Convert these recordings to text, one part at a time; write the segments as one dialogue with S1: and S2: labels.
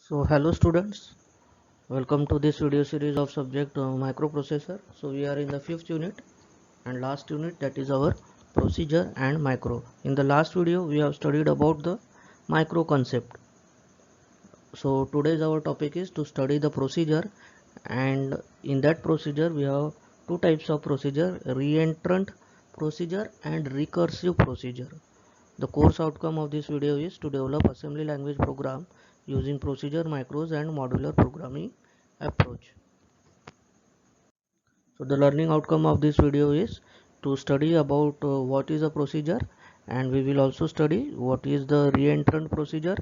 S1: So hello students, welcome to this video series of subject microprocessor. So we are in the fifth unit and last unit, that is our procedure and micro. In the last video we have studied about the micro concept. So today's our topic is to study the procedure, and in that procedure we have two types of procedure: reentrant procedure and recursive procedure. The course outcome of this video is to develop assembly language program using procedure, micros and modular programming approach. So the learning outcome of this video is to study about what is a procedure, and we will also study what is the reentrant procedure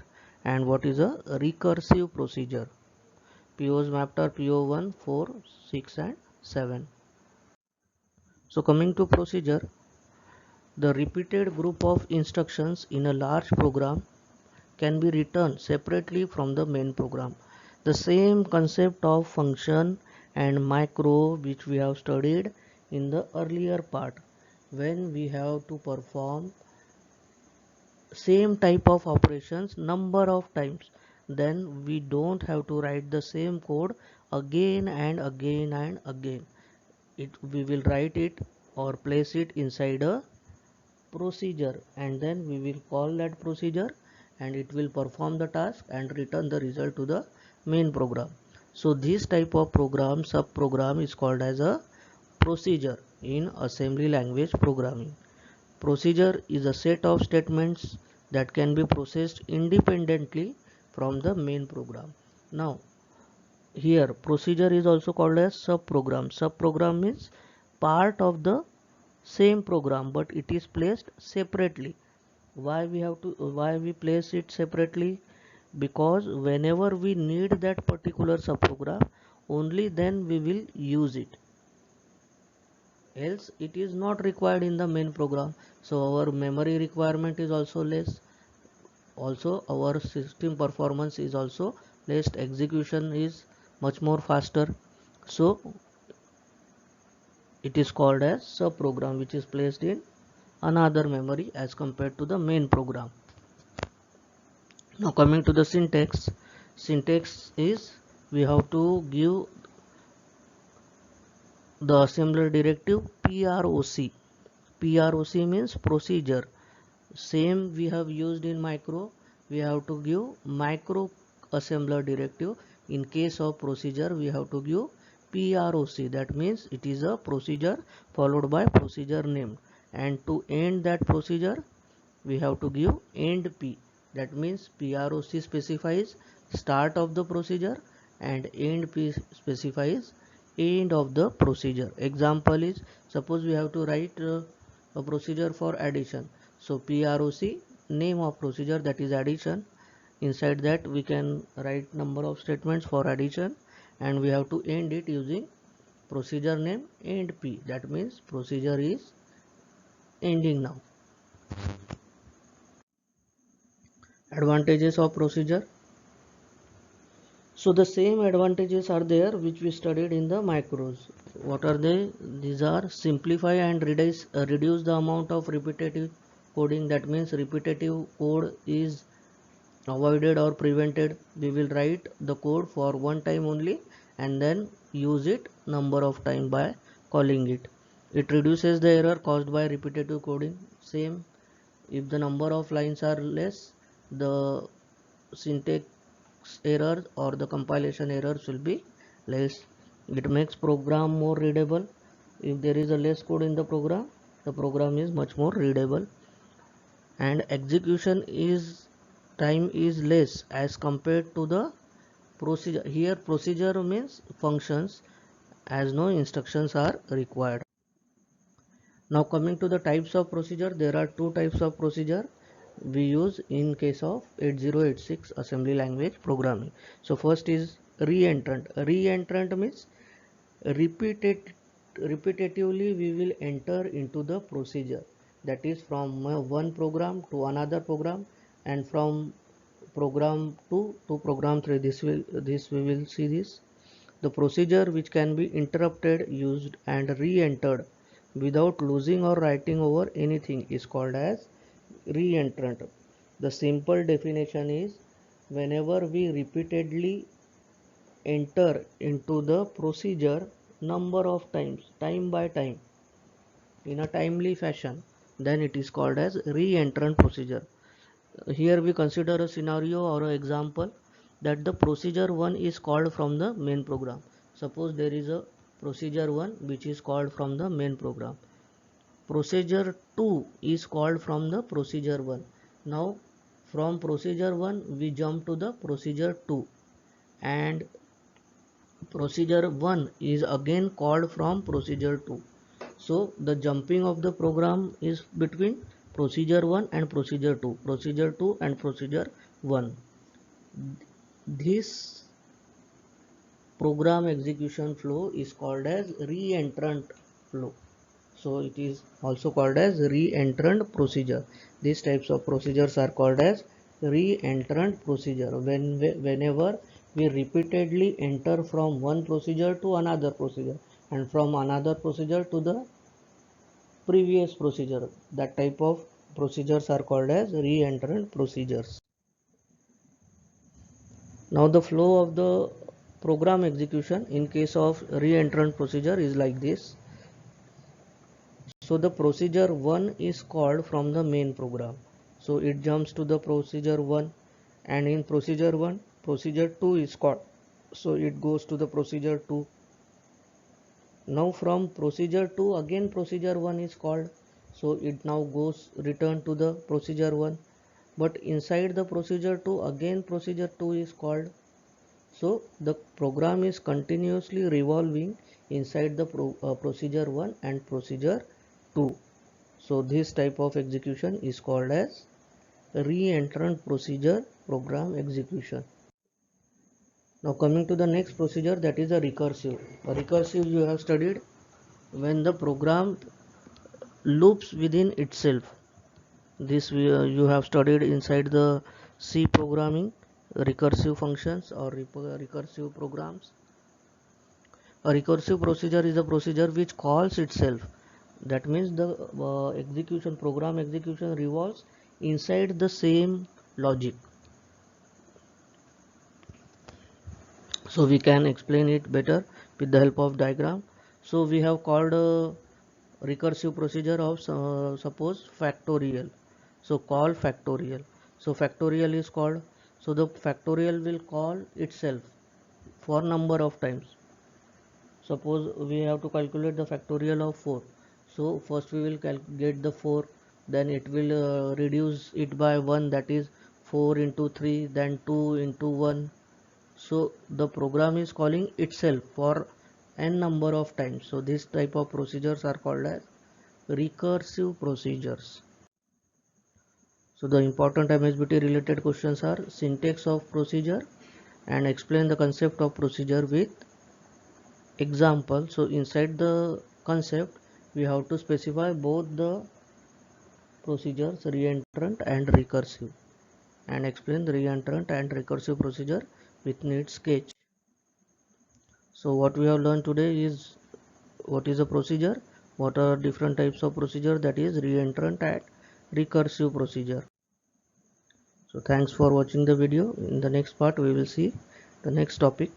S1: and what is a recursive procedure. POs mapped are PO1, 4, 6 and 7. So coming to procedure, the repeated group of instructions in a large program can be written separately from the main program. The same concept of function and micro which we have studied in the earlier part, when we have to perform same type of operations number of times, then we don't have to write the same code again and again and again. We will write it or place it inside a procedure, and then we will call that procedure and it will perform the task and return the result to the main program. So this type of program, sub program, is called as a procedure in assembly language programming. Procedure is a set of statements that can be processed independently from the main program. Now here procedure is also called as sub program. Sub program means part of the same program but it is placed separately. Why we place it separately? Because whenever we need that particular subprogram, only then we will use it, else it is not required in the main program. So our memory requirement is also less, also our system performance is also less, execution is much more faster. So it is called as subprogram, which is placed in another memory as compared to the main program. Now coming to the syntax. Syntax is we have to give the assembler directive PROC. PROC means procedure. Same we have used in micro. We have to give micro assembler directive. In case of procedure we have to give PROC. That means it is a procedure followed by procedure name. And to end that procedure we have to give end P. That means PROC specifies start of the procedure and end P specifies end of the procedure. Example is, suppose we have to write a procedure for addition. So PROC, name of procedure, that is addition. Inside that we can write number of statements for addition, and we have to end it using procedure name end P. That means procedure is ending now. Advantages of procedure. So the same advantages are there which we studied in the micros. What are they? These are simplify and reduce the amount of repetitive coding. That means repetitive code is avoided or prevented. We will write the code for one time only and then use it number of time by calling it. It reduces the error caused by repetitive coding. Same, if the number of lines are less, the syntax errors or the compilation errors will be less. It makes program more readable. If there is a less code in the program is much more readable, and execution is time is less as compared to the procedure. Here procedure means functions, as no instructions are required. Now coming to the types of procedure, there are two types of procedure we use in case of 8086 assembly language programming. So first is reentrant. Reentrant means repeated repetitively we will enter into the procedure, that is from one program to another program and from program 2 to program 3. This we will see this. The procedure which can be interrupted, used and re-entered without losing or writing over anything is called as reentrant. The simple definition is whenever we repeatedly enter into the procedure number of times, time by time, in a timely fashion, then it is called as re-entrant procedure. Here we consider a scenario or an example that the procedure 1 is called from the main program. Suppose there is a procedure 1 which is called from the main program. Procedure 2 is called from the procedure 1. Now from procedure 1 we jump to the procedure 2, and procedure 1 is again called from procedure 2. So the jumping of the program is between procedure 1 and procedure 2, procedure 2 and procedure 1. This program execution flow is called as re-entrant flow. So it is also called as re-entrant procedure. These types of procedures are called as re-entrant procedure. Whenever we repeatedly enter from one procedure to another procedure and from another procedure to the previous procedure, that type of procedures are called as re-entrant procedures. Now the flow of the program execution in case of re-entrant procedure is like this. So the procedure 1 is called from the main program. So it jumps to the procedure 1, and in procedure 1, procedure 2 is called. So it goes to the procedure 2. Now from procedure 2 again procedure 1 is called. So it now goes return to the procedure 1. But inside the procedure 2 again procedure 2 is called. So the program is continuously revolving inside the procedure 1 and procedure 2. So this type of execution is called as re-entrant procedure program execution. Now coming to the next procedure, that is a recursive. A recursive you have studied when the program loops within itself. This you have studied inside the C programming, recursive functions or recursive programs. A recursive procedure is a procedure which calls itself. That means the program execution revolves inside the same logic. So we can explain it better with the help of diagram. So we have called a recursive procedure of suppose factorial. So call factorial. So factorial is called. So the factorial will call itself for number of times. Suppose we have to calculate the factorial of 4. So first we will get the 4, then it will reduce it by 1, that is 4 into 3, then 2 into 1. So the program is calling itself for n number of times. So this type of procedures are called as recursive procedures. So the important MSBT related questions are syntax of procedure and explain the concept of procedure with example. So inside the concept we have to specify both the procedures, reentrant and recursive, and explain the reentrant and recursive procedure with neat sketch. So what we have learned today is what is a procedure, what are different types of procedure, that is reentrant and recursive procedure. So thanks for watching the video. In the next part we will see the next topic.